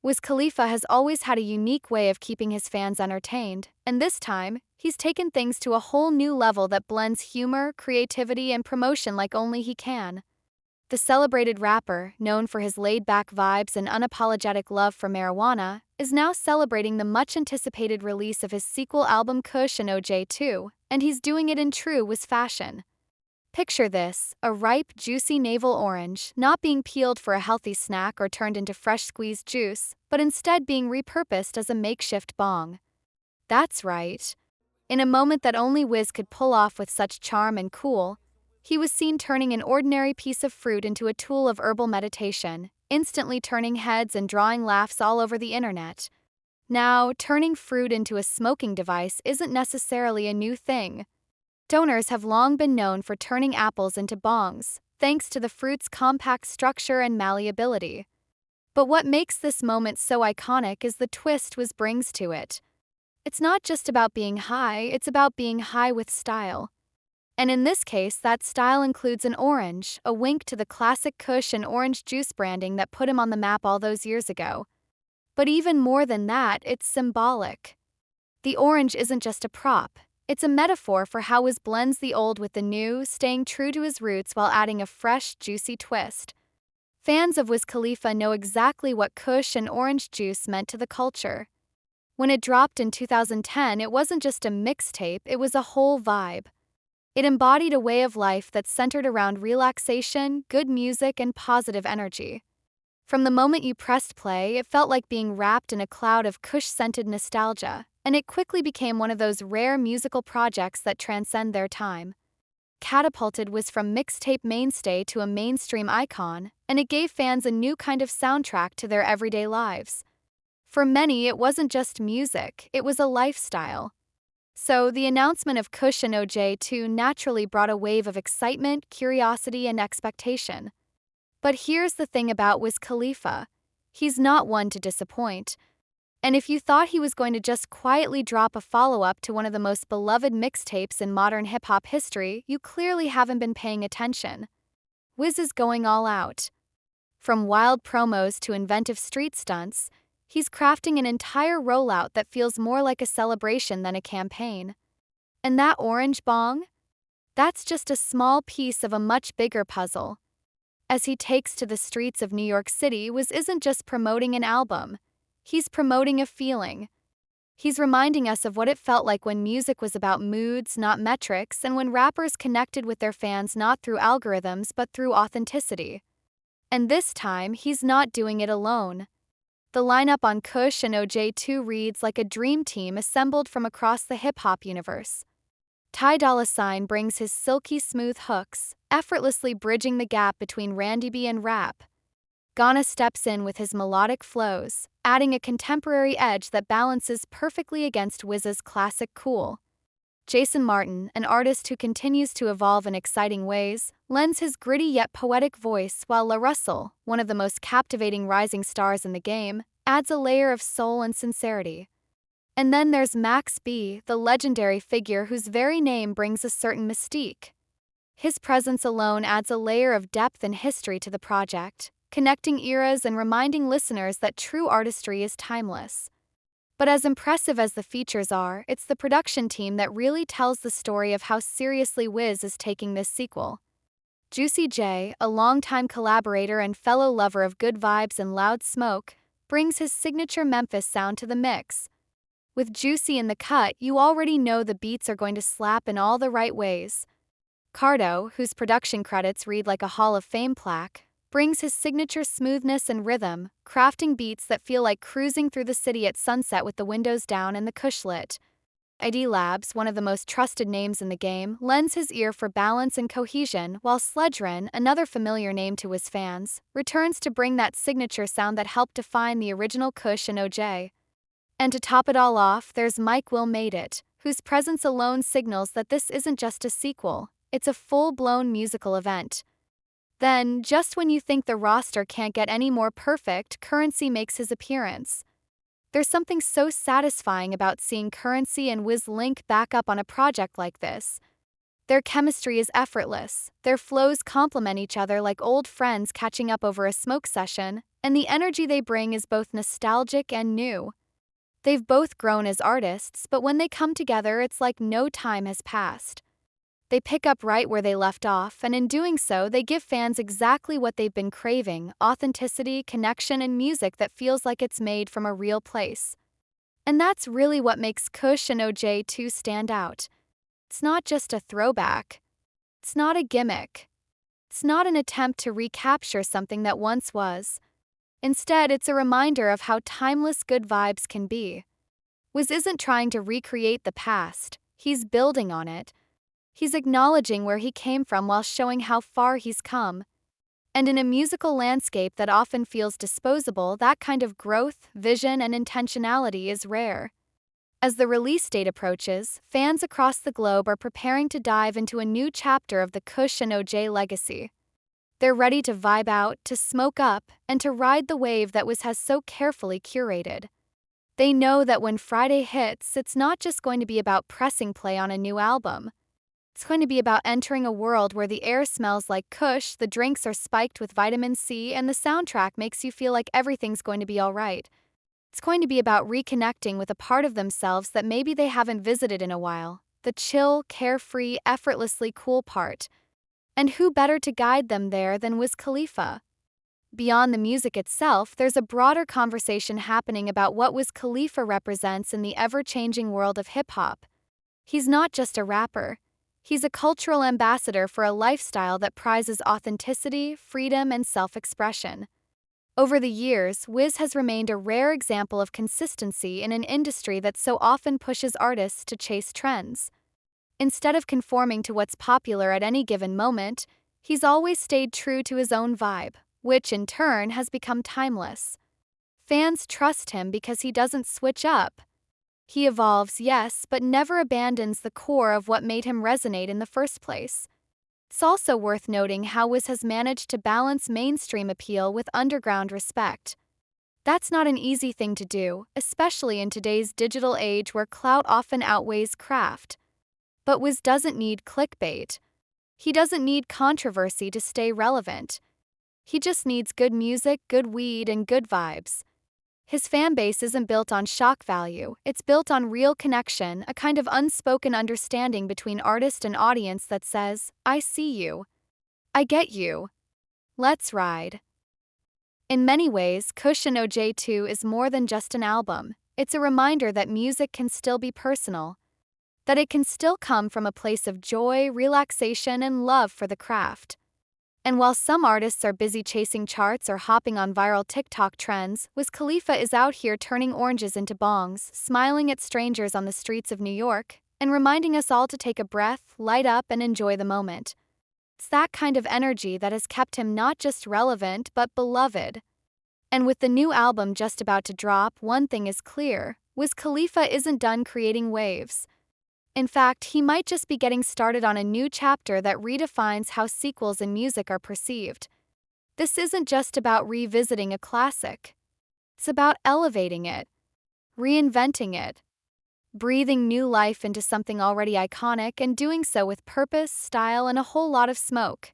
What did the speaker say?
Wiz Khalifa has always had a unique way of keeping his fans entertained, and this time, he's taken things to a whole new level that blends humor, creativity, and promotion like only he can. The celebrated rapper, known for his laid-back vibes and unapologetic love for marijuana, is now celebrating the much-anticipated release of his sequel album Kush and OJ2, and he's doing it in true Wiz fashion. Picture this, a ripe, juicy navel orange, not being peeled for a healthy snack or turned into fresh squeezed juice, but instead being repurposed as a makeshift bong. That's right. In a moment that only Wiz could pull off with such charm and cool, he was seen turning an ordinary piece of fruit into a tool of herbal meditation, instantly turning heads and drawing laughs all over the internet. Now, turning fruit into a smoking device isn't necessarily a new thing. Stoners have long been known for turning apples into bongs, thanks to the fruit's compact structure and malleability. But what makes this moment so iconic is the twist Wiz brings to it. It's not just about being high, it's about being high with style. And in this case, that style includes an orange, a wink to the classic Kush and orange juice branding that put him on the map all those years ago. But even more than that, it's symbolic. The orange isn't just a prop, it's a metaphor for how Wiz blends the old with the new, staying true to his roots while adding a fresh, juicy twist. Fans of Wiz Khalifa know exactly what Kush and orange juice meant to the culture. When it dropped in 2010, it wasn't just a mixtape, it was a whole vibe. It embodied a way of life that's centered around relaxation, good music, and positive energy. From the moment you pressed play, it felt like being wrapped in a cloud of Kush-scented nostalgia, and it quickly became one of those rare musical projects that transcend their time. Catapulted Wiz from mixtape mainstay to a mainstream icon, and it gave fans a new kind of soundtrack to their everyday lives. For many, it wasn't just music, it was a lifestyle. So, the announcement of Kush and OJ2 naturally brought a wave of excitement, curiosity, and expectation. But here's the thing about Wiz Khalifa. He's not one to disappoint. And if you thought he was going to just quietly drop a follow-up to one of the most beloved mixtapes in modern hip-hop history, you clearly haven't been paying attention. Wiz is going all out. From wild promos to inventive street stunts, he's crafting an entire rollout that feels more like a celebration than a campaign. And that orange bong? That's just a small piece of a much bigger puzzle. As he takes to the streets of New York City, Wiz isn't just promoting an album. He's promoting a feeling. He's reminding us of what it felt like when music was about moods, not metrics, and when rappers connected with their fans not through algorithms but through authenticity. And this time, he's not doing it alone. The lineup on Kush and OJ2 reads like a dream team assembled from across the hip-hop universe. Ty Dolla $ign brings his silky smooth hooks, effortlessly bridging the gap between Randy B and rap. Ghana steps in with his melodic flows, adding a contemporary edge that balances perfectly against Wiz's classic cool. Jason Martin, an artist who continues to evolve in exciting ways, lends his gritty yet poetic voice, while La Russell, one of the most captivating rising stars in the game, adds a layer of soul and sincerity. And then there's Max B, the legendary figure whose very name brings a certain mystique. His presence alone adds a layer of depth and history to the project, connecting eras and reminding listeners that true artistry is timeless. But as impressive as the features are, it's the production team that really tells the story of how seriously Wiz is taking this sequel. Juicy J, a longtime collaborator and fellow lover of good vibes and loud smoke, brings his signature Memphis sound to the mix. With Juicy in the cut, you already know the beats are going to slap in all the right ways. Cardo, whose production credits read like a Hall of Fame plaque, brings his signature smoothness and rhythm, crafting beats that feel like cruising through the city at sunset with the windows down and the Kush lit. ID Labs, one of the most trusted names in the game, lends his ear for balance and cohesion, while Sledgerin, another familiar name to his fans, returns to bring that signature sound that helped define the original Kush and OJ. And to top it all off, there's Mike Will Made It, whose presence alone signals that this isn't just a sequel, it's a full-blown musical event. Then, just when you think the roster can't get any more perfect, Currency makes his appearance. There's something so satisfying about seeing Currency and Wiz link back up on a project like this. Their chemistry is effortless, their flows complement each other like old friends catching up over a smoke session, and the energy they bring is both nostalgic and new. They've both grown as artists, but when they come together, it's like no time has passed. They pick up right where they left off, and in doing so, they give fans exactly what they've been craving: authenticity, connection, and music that feels like it's made from a real place. And that's really what makes Kush and OJ2 stand out. It's not just a throwback. It's not a gimmick. It's not an attempt to recapture something that once was. Instead, it's a reminder of how timeless good vibes can be. Wiz isn't trying to recreate the past, he's building on it. He's acknowledging where he came from while showing how far he's come. And in a musical landscape that often feels disposable, that kind of growth, vision, and intentionality is rare. As the release date approaches, fans across the globe are preparing to dive into a new chapter of the Kush and OJ legacy. They're ready to vibe out, to smoke up, and to ride the wave that Wiz has so carefully curated. They know that when Friday hits, it's not just going to be about pressing play on a new album. It's going to be about entering a world where the air smells like Kush, the drinks are spiked with vitamin C, and the soundtrack makes you feel like everything's going to be alright. It's going to be about reconnecting with a part of themselves that maybe they haven't visited in a while, the chill, carefree, effortlessly cool part. And who better to guide them there than Wiz Khalifa? Beyond the music itself, there's a broader conversation happening about what Wiz Khalifa represents in the ever-changing world of hip-hop. He's not just a rapper. He's a cultural ambassador for a lifestyle that prizes authenticity, freedom, and self-expression. Over the years, Wiz has remained a rare example of consistency in an industry that so often pushes artists to chase trends. Instead of conforming to what's popular at any given moment, he's always stayed true to his own vibe, which in turn has become timeless. Fans trust him because he doesn't switch up. He evolves, yes, but never abandons the core of what made him resonate in the first place. It's also worth noting how Wiz has managed to balance mainstream appeal with underground respect. That's not an easy thing to do, especially in today's digital age where clout often outweighs craft. But Wiz doesn't need clickbait. He doesn't need controversy to stay relevant. He just needs good music, good weed, and good vibes. His fan base isn't built on shock value, it's built on real connection, a kind of unspoken understanding between artist and audience that says, I see you. I get you. Let's ride. In many ways, Kush and OJ2 is more than just an album. It's a reminder that music can still be personal, that it can still come from a place of joy, relaxation, and love for the craft. And while some artists are busy chasing charts or hopping on viral TikTok trends, Wiz Khalifa is out here turning oranges into bongs, smiling at strangers on the streets of New York, and reminding us all to take a breath, light up, and enjoy the moment. It's that kind of energy that has kept him not just relevant, but beloved. And with the new album just about to drop, one thing is clear: Wiz Khalifa isn't done creating waves. In fact, he might just be getting started on a new chapter that redefines how sequels in music are perceived. This isn't just about revisiting a classic. It's about elevating it, reinventing it, breathing new life into something already iconic, and doing so with purpose, style, and a whole lot of smoke.